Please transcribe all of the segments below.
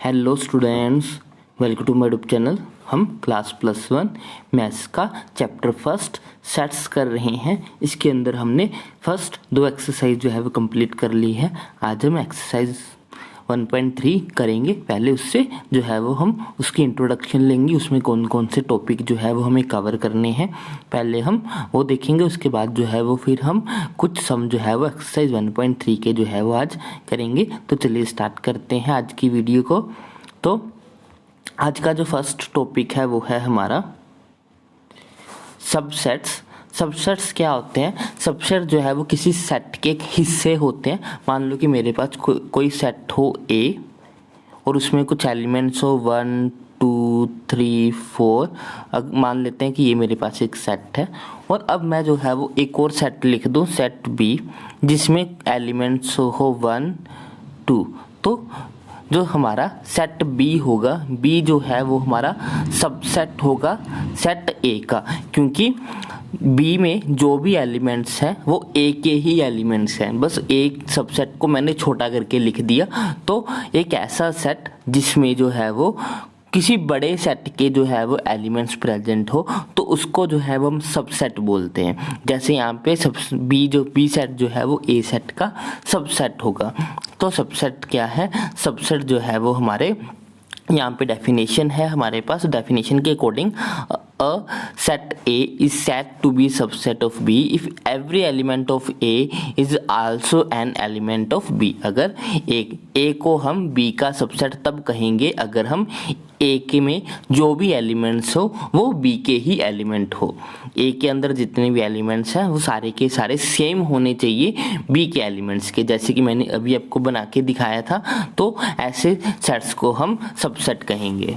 Hello students, welcome to my YouTube channel. हम class +1 maths का chapter first sets कर रहे हैं। इसके अंदर हमने फर्स्ट 2 एक्सरसाइज जो है वो कंप्लीट कर ली है। आज हम एक्सरसाइज 1.3 करेंगे। पहले उससे जो है वो हम उसकी इंट्रोडक्शन लेंगे, उसमें कौन कौन से टॉपिक जो है वो हमें कवर करने हैं पहले हम वो देखेंगे। उसके बाद जो है वो फिर हम कुछ सम जो है वो एक्सरसाइज 1.3 के जो है वो आज करेंगे। तो चलिए स्टार्ट करते हैं आज की वीडियो को। तो आज का जो फर्स्ट टॉपिक है वो है हमारा सबसेट्स। सबसेट्स क्या होते हैं? सबसेट जो है वो किसी सेट के एक हिस्से होते हैं। मान लो कि मेरे पास कोई सेट हो A और उसमें कुछ एलिमेंट्स हो 1 2 3 4। अब मान लेते हैं कि ये मेरे पास एक सेट है और अब मैं जो है वो एक और सेट लिख दूं, सेट B, जिसमें एलिमेंट्स हो 1 2। तो जो हमारा सेट B होगा, B जो है वो हमारा सबसेट होगा सेट A का, क्योंकि B में जो भी एलिमेंट्स हैं वो A के ही एलिमेंट्स हैं। बस एक सबसेट को मैंने छोटा करके लिख दिया। तो एक ऐसा सेट जिसमें जो है वो किसी बड़े सेट के जो है वो एलिमेंट्स प्रेजेंट हो तो उसको जो है वो हम सबसेट बोलते हैं। जैसे यहाँ पे B सेट जो है वो A सेट का सबसेट होगा। तो सबसेट क्या है? सबसेट जो है वो हमारे यहाँ पे डेफिनेशन है हमारे पास। डेफिनेशन के according a set A is said to be subset of B if every element of A is also an element of B। अगर A को हम B का सबसेट तब कहेंगे अगर हम A के में जो भी एलिमेंट्स हो वो B के ही एलिमेंट हो। A के अंदर जितने भी एलिमेंट्स हैं वो सारे के सारे सेम होने चाहिए B के एलिमेंट्स के, जैसे कि मैंने अभी आपको बना के दिखाया था। तो ऐसे सेट्स को हम सबसेट कहेंगे।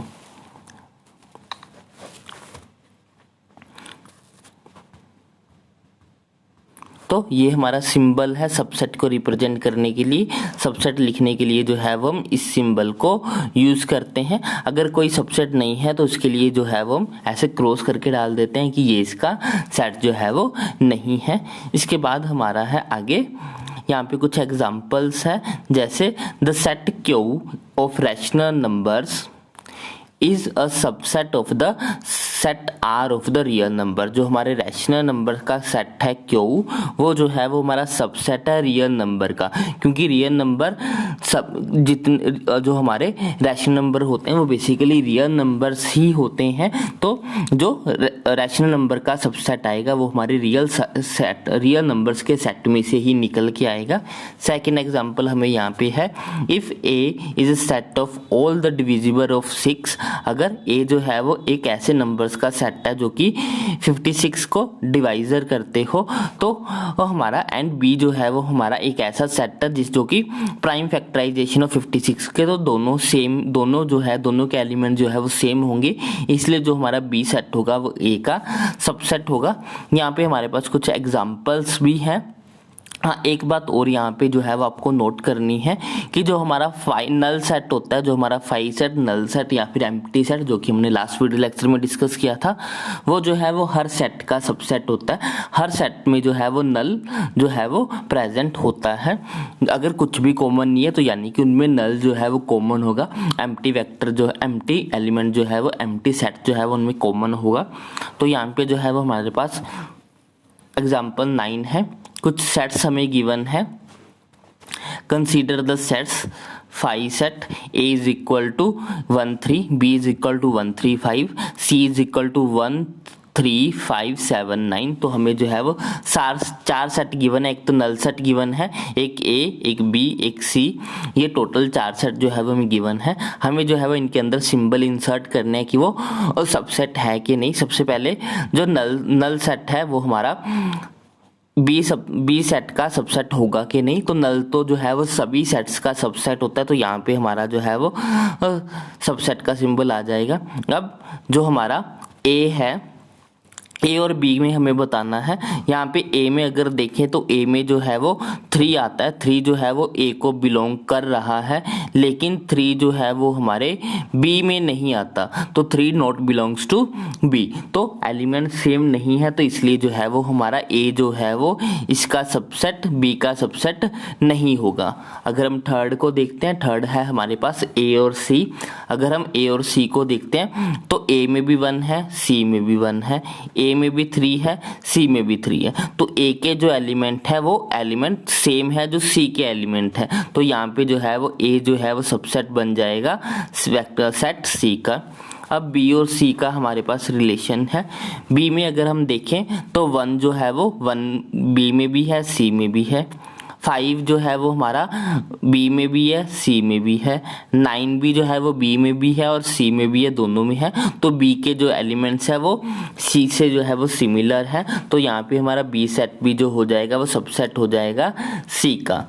तो ये हमारा सिंबल है सबसेट को रिप्रेजेंट करने के लिए। सबसेट लिखने के लिए जो है वो हम इस सिंबल को यूज करते हैं। अगर कोई सबसेट नहीं है तो उसके लिए जो है वो हम ऐसे क्रॉस करके डाल देते हैं कि ये इसका सेट जो है वो नहीं है। इसके बाद हमारा है आगे, यहाँ पे कुछ एग्जाम्पल्स है, जैसे the set Q of rational numbers is a subset of the set R of the real number. जो हमारे रैशनल नंबर का सेट है Q, वो जो है वो हमारा सबसेट है रियल नंबर का, क्योंकि रियल नंबर सब जितने जो हमारे रैशनल नंबर होते हैं वो बेसिकली रियल नंबर्स ही होते हैं। तो जो रैशनल नंबर का सबसेट आएगा वो हमारे रियल नंबर्स के सेट में से ही निकल के आएगा। सेकेंड एग्जाम्पल हमें यहाँ पे है, if A is a set of all the divisible of 6। अगर A जो है वो एक ऐसे नंबर्स का सेट है जो कि 56 को डिवाइजर करते हो, तो हमारा एंड B जो है वो हमारा एक ऐसा सेट है जो कि प्राइम फैक्टराइजेशन ऑफ 56 के, तो दोनों सेम, दोनों जो है दोनों के एलिमेंट जो है वो सेम होंगे, इसलिए जो हमारा B सेट होगा वो A का सबसेट होगा। यहाँ पे हमारे पास कुछ एग्जाम्पल्स भी हैं। हाँ, एक बात और यहाँ पे जो है वो आपको नोट करनी है कि जो हमारा नल सेट होता है, जो हमारा 5 सेट, नल सेट या फिर एम्प्टी सेट, जो कि हमने लास्ट वीडियो लेक्चर में डिस्कस किया था, वो जो है वो हर सेट का सबसेट होता है। हर सेट में जो है वो नल जो है वो प्रेजेंट होता है। अगर कुछ भी कॉमन नहीं है तो यानी कि उनमें नल जो है वो कॉमन होगा। एम्प्टी वेक्टर जो है, एम्प्टी एलिमेंट जो है वो, एम्प्टी सेट जो है वो उनमें कॉमन होगा। तो यहाँ पे जो है वो हमारे पास एग्जाम्पल 9 है। कुछ सेट्स हमें गिवन है। Consider the sets 5 set A is equal to 1 3, B is equal to 1 3 5, C is equal to 1 3 5 7 9। तो हमें जो है वो चार सेट गिवन है। एक तो नल सेट गिवन है, एक A, एक B, एक C। ये टोटल 4 सेट जो है वो हमें गिवन है। हमें जो है वो इनके अंदर सिंबल इंसर्ट करने हैं कि वो सबसेट है कि नहीं। सबसे पहले जो नल सेट है वो हमारा बी सेट का सबसेट होगा कि नहीं। तो नल तो जो है वो सभी सेट्स का सबसेट होता है, तो यहाँ पे हमारा जो है वो सबसेट का सिंबल आ जाएगा। अब जो हमारा A है, ए और बी में हमें बताना है। यहाँ पे ए में अगर देखें तो ए में जो है वो 3 आता है, 3 जो है वो ए को बिलोंग कर रहा है, लेकिन 3 जो है वो हमारे बी में नहीं आता, तो 3 नॉट बिलोंग्स टू बी। तो एलिमेंट सेम नहीं है, तो इसलिए जो है वो हमारा ए जो है वो इसका सबसेट बी का सबसेट नहीं होगा। अगर हम थर्ड को देखते हैं, थर्ड है हमारे पास ए और सी। अगर हम ए और सी को देखते हैं तो ए में भी 1 है, सी में भी 1 है, ए में भी 3 है, सी में भी 3 है, तो ए के जो एलिमेंट है वो एलिमेंट सेम है जो सी के एलिमेंट है, तो यहाँ पे जो है वो ए जो है वो सबसेट बन जाएगा वेक्टर सेट सी का। अब बी और सी का हमारे पास रिलेशन है। बी में अगर हम देखें तो 1 जो है वो 1 बी में भी है, सी में भी है। 5 जो है वो हमारा बी में भी है, सी में भी है। 9 भी जो है वो बी में भी है और सी में भी है, दोनों में है। तो बी के जो एलिमेंट्स है वो सी से जो है वो सिमिलर है, तो यहाँ पे हमारा बी सेट भी जो हो जाएगा वो सबसेट हो जाएगा सी का।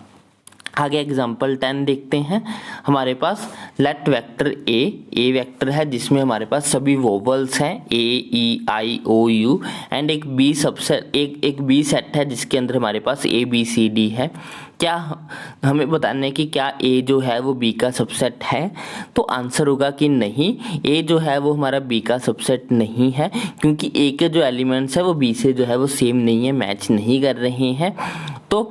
आगे एग्जाम्पल 10 देखते हैं। हमारे पास लेट वेक्टर ए वेक्टर है जिसमें हमारे पास सभी वोवल्स हैं ए ई आई ओ यू, एंड एक बी सबसेट एक बी सेट है जिसके अंदर हमारे पास ए बी सी डी है। क्या हमें बताना है कि क्या ए जो है वो बी का सबसेट है, तो आंसर होगा कि नहीं, ए जो है वो हमारा बी का सबसेट नहीं है, क्योंकि ए के जो एलिमेंट्स है वो बी से जो है वो सेम नहीं है, मैच नहीं कर रहे हैं। तो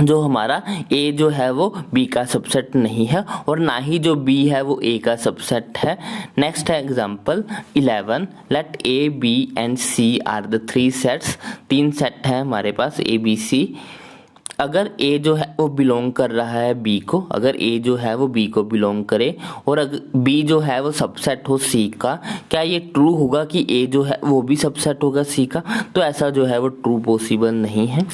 जो हमारा ए जो है वो बी का सबसेट नहीं है, और ना ही जो बी है वो ए का सबसेट है। नेक्स्ट है example 11। Let A B and C are the 3 sets. 3 set है हमारे पास ए बी सी। अगर ए जो है वो बिलोंग कर रहा है बी को, अगर ए जो है वो बी को बिलोंग करे और अगर बी जो है वो सबसेट हो सी का, क्या ये ट्रू होगा कि ए जो है वो भी सबसेट होगा सी का? तो ऐसा जो है वो ट्रू पॉसिबल नहीं है।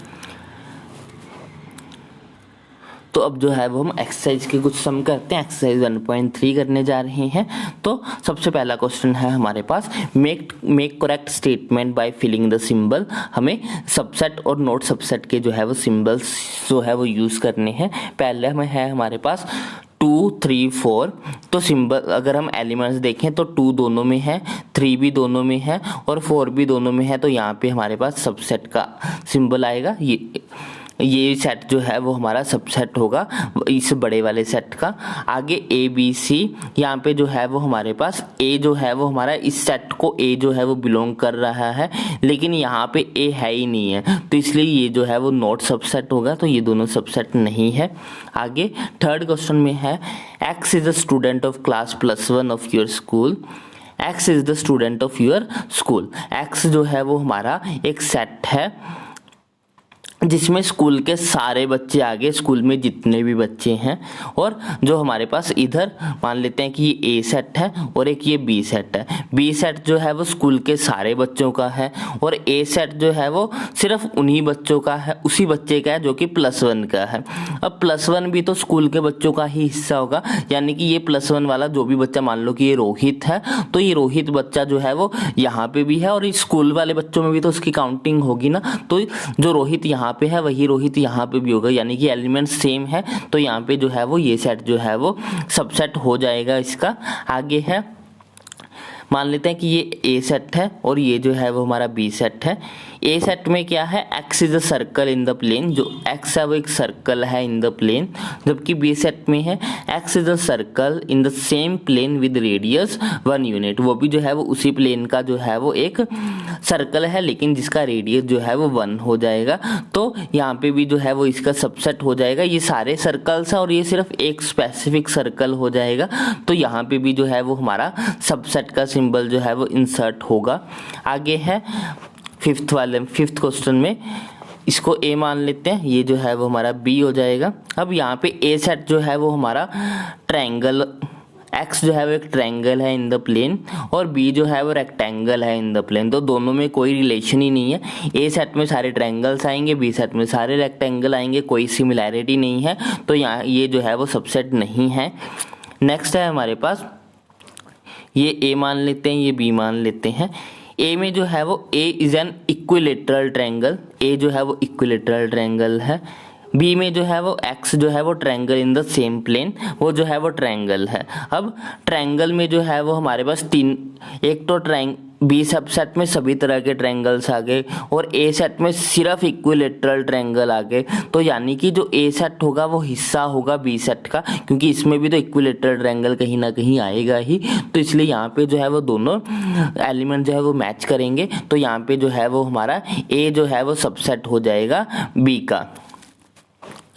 तो अब जो है वो हम एक्सरसाइज के कुछ सम करते हैं। एक्सरसाइज 1.3 करने जा रहे हैं। तो सबसे पहला क्वेश्चन है हमारे पास, make correct statement by filling the symbol. हमें सबसेट और नॉट सबसेट के जो है वो सिंबल्स जो है वो यूज करने हैं। पहले में है हमारे पास 2 3 4। तो सिंबल अगर हम एलिमेंट्स देखें तो 2 दोनों में है, 3 भी दोनों में है और 4 भी दोनों में है, तो यहाँ पे हमारे पास सबसेट का सिंबल आएगा। ये सेट जो है वो हमारा सबसेट होगा इस बड़े वाले सेट का। आगे ए बी सी, यहाँ पे जो है वो हमारे पास ए जो है वो हमारा इस सेट को ए जो है वो बिलोंग कर रहा है, लेकिन यहाँ पे ए है ही नहीं है, तो इसलिए ये जो है वो नॉट सबसेट होगा, तो ये दोनों सबसेट नहीं है। आगे थर्ड क्वेश्चन में है, X is the student of class +1 of your school. X is the student of your school. X जो है वो हमारा एक सेट है जिसमें स्कूल के सारे बच्चे आ गए, स्कूल में जितने भी बच्चे हैं, और जो हमारे पास इधर मान लेते हैं कि ये ए सेट है और एक ये बी सेट है। बी सेट जो है वो स्कूल के सारे बच्चों का है, और ए सेट जो है वो सिर्फ उन्हीं बच्चों का है, उसी बच्चे का है जो कि +1 का है। अब +1 भी तो स्कूल के बच्चों का ही हिस्सा होगा, यानी कि ये +1 वाला जो भी बच्चा, मान लो कि ये रोहित है, तो ये रोहित बच्चा जो है वो यहाँ पे भी है, और इस स्कूल वाले बच्चों में भी तो उसकी काउंटिंग होगी ना, तो जो रोहित यहाँ पे है वही रोहित यहाँ पे भी होगा, यानी कि एलिमेंट सेम है, तो यहाँ पे जो है वो ये सेट जो है वो सबसेट हो जाएगा इसका। आगे है, मान लेते हैं कि ये ए सेट है और ये जो है वो हमारा बी सेट है। ए सेट में क्या है, X is a circle in the plane, जो एक्स है वो एक सर्कल है इन द प्लेन, जबकि बी सेट में है X is a circle in the same plane with radius 1 unit, वो भी जो है वो उसी प्लेन का जो है वो एक सर्कल है, लेकिन जिसका रेडियस जो है वो 1 हो जाएगा। तो यहाँ पे भी जो है वो इसका सबसेट हो जाएगा। ये सारे सर्कल्स हैं और ये सिर्फ एक स्पेसिफिक सर्कल हो जाएगा, तो यहाँ पे भी जो है वो हमारा सबसेट का सिंबल जो है वो इंसर्ट होगा। आगे है फिफ्थ क्वेश्चन में, इसको ए मान लेते हैं, ये जो है वो हमारा बी हो जाएगा। अब यहाँ पे ए सेट जो है वो हमारा ट्रायंगल, एक्स जो है वो एक ट्रायंगल है इन द प्लेन और बी जो है वो रेक्टेंगल है इन द प्लेन, तो दोनों में कोई रिलेशन ही नहीं है। ए सेट में सारे ट्रायंगल्स आएंगे, बी सेट में सारे रेक्टेंगल आएंगे, कोई सिमिलैरिटी नहीं है, तो यहाँ ये जो है वो सबसेट नहीं है। नेक्स्ट है हमारे पास, ये ए मान लेते हैं, ये बी मान लेते हैं। ए में जो है वो ए इज एन इक्विलेटरल ट्रायंगल, ए जो है वो इक्विलेटरल ट्रायंगल है, बी में जो है वो एक्स जो है वो triangle in the same plane, वो जो है वो ट्रायंगल है। अब ट्रायंगल में जो है वो हमारे पास तीन, एक तो बी सबसेट में सभी तरह के ट्रायंगल्स आ गए और ए सेट में सिर्फ इक्विलेटरल ट्रायंगल आ गए। तो यानी कि जो ए सेट होगा वो हिस्सा होगा बी सेट का, क्योंकि इसमें भी तो इक्विलेटरल ट्रायंगल कहीं ना कहीं आएगा ही। तो इसलिए यहाँ पे जो है वो दोनों एलिमेंट जो है वो मैच करेंगे। तो यहाँ पे जो है वो हमारा ए जो है वो सबसेट हो जाएगा बी का।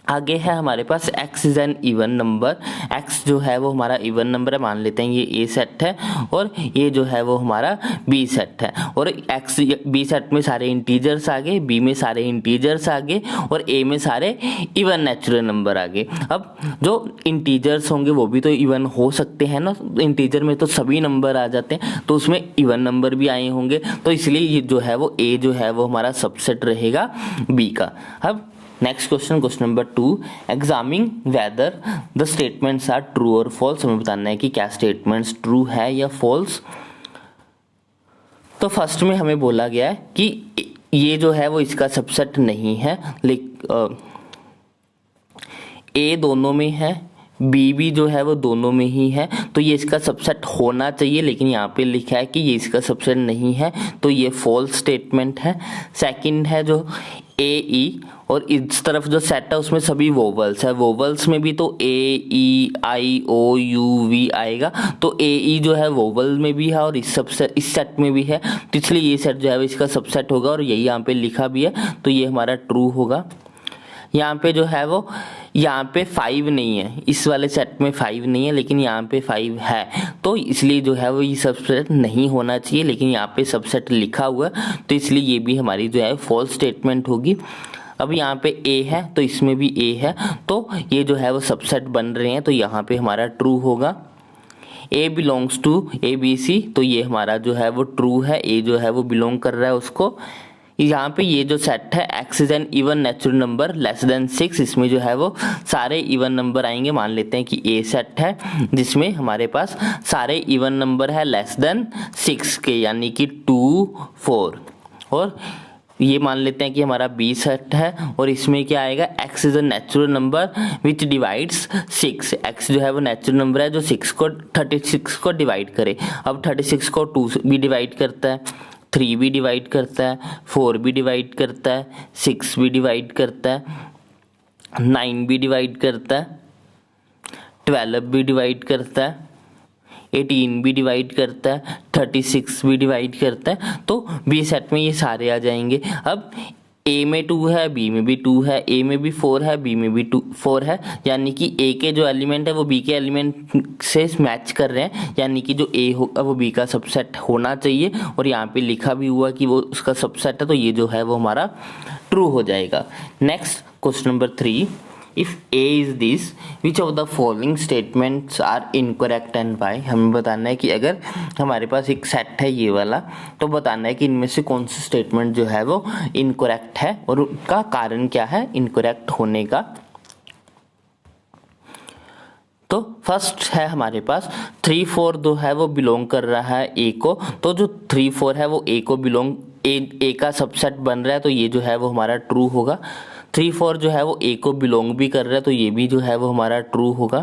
आगे है हमारे पास x is an even number. x जो है वो हमारा इवन नंबर है, मान लेते हैं ये a सेट है और ये जो है वो हमारा b सेट है। और x b सेट में सारे इंटीजर्स आ गए, b में सारे इंटीजर्स आ गए और a में सारे इवन नेचुरल नंबर आ गए। अब जो इंटीजर्स होंगे वो भी तो इवन हो सकते हैं ना, इंटीजर में तो सभी नंबर आ जाते हैं, तो उसमें इवन नंबर भी आए होंगे। तो इसलिए ये जो है वो a जो है वो हमारा सबसेट रहेगा b का। अब next question, question number 2, examining whether the statements are true और फॉल्स। हमें बताना है कि क्या स्टेटमेंट्स ट्रू है या फॉल्स। तो फर्स्ट में हमें बोला गया है कि ये जो है वो इसका सबसेट नहीं है, लेकिन ए दोनों में है, बी भी जो है वो दोनों में ही है, तो ये इसका सबसेट होना चाहिए, लेकिन यहाँ पे लिखा है कि ये इसका सबसेट नहीं है, तो ये फॉल्स स्टेटमेंट है। सेकंड है जो ए ई, और इस तरफ जो सेट है उसमें सभी वोवल्स है, वोवल्स में भी तो ए ई आई ओ यू वी आएगा, तो ए ई जो है वोवल में भी है और इस सेट में भी है, तो इसलिए ये सेट जो है इसका सबसेट होगा और यही यहाँ पे लिखा भी है, तो ये हमारा ट्रू होगा। यहाँ पे जो है वो यहाँ पे 5 नहीं है, इस वाले सेट में 5 नहीं है, लेकिन यहाँ पे 5 है, तो इसलिए जो है वो ये सबसेट नहीं होना चाहिए, लेकिन यहाँ पे सबसेट लिखा हुआ है, तो इसलिए ये भी हमारी जो है फॉल्स स्टेटमेंट होगी। अब यहाँ पे ए है तो इसमें भी ए है, तो ये जो है वो सबसेट बन रहे हैं, तो यहाँ पे हमारा ट्रू होगा। A belongs to A B C, तो ये हमारा जो है वो ट्रू है, ए जो है वो बिलोंग कर रहा है उसको। यहाँ पे ये जो सेट है x is an even natural number less than 6, इसमें जो है वो सारे इवन नंबर आएंगे। मान लेते हैं कि ए सेट है जिसमें हमारे पास सारे इवन नंबर है लेस देन 6 के, यानी कि 2 4, और ये मान लेते हैं कि हमारा बी सेट है और इसमें क्या आएगा, x is a natural number which divides 6। x जो है वो नेचुरल नंबर है जो 36 को डिवाइड करे। अब 36 को 2 भी डिवाइड करता है, 3 भी डिवाइड करता है, 4 भी डिवाइड करता है, 6 भी डिवाइड करता है, 9 भी डिवाइड करता है, 12 भी डिवाइड करता है, 18 भी डिवाइड करता है, 36 भी डिवाइड करता है। तो बी सेट में ये सारे आ जाएंगे। अब ए में 2 है, बी में भी 2 है, ए में भी 4 है, बी में भी 4 है, यानी कि ए के जो एलिमेंट है वो बी के एलिमेंट से मैच कर रहे हैं, यानी कि जो ए होगा वो बी का सबसेट होना चाहिए, और यहाँ पे लिखा भी हुआ कि वो उसका सबसेट है, तो ये जो है वो हमारा ट्रू हो जाएगा। Next question number 3, if A is this, which of the following statements are incorrect and why। हमें बताना है कि अगर हमारे पास एक सेट है ये वाला, तो बताना है कि इनमें से कौन सा स्टेटमेंट जो है वो इनकरेक्ट है और उसका कारण क्या है इनकरेक्ट होने का। तो फर्स्ट है हमारे पास 3 4 जो है वो बिलोंग कर रहा है ए को, तो जो 3 4 है वो ए को बिलोंग ए का सबसेट बन रहा है, तो ये जो है वो हमारा ट्रू होगा। 3 4 जो है वो ए को बिलोंग भी कर रहा है, तो ये भी जो है वो हमारा ट्रू होगा।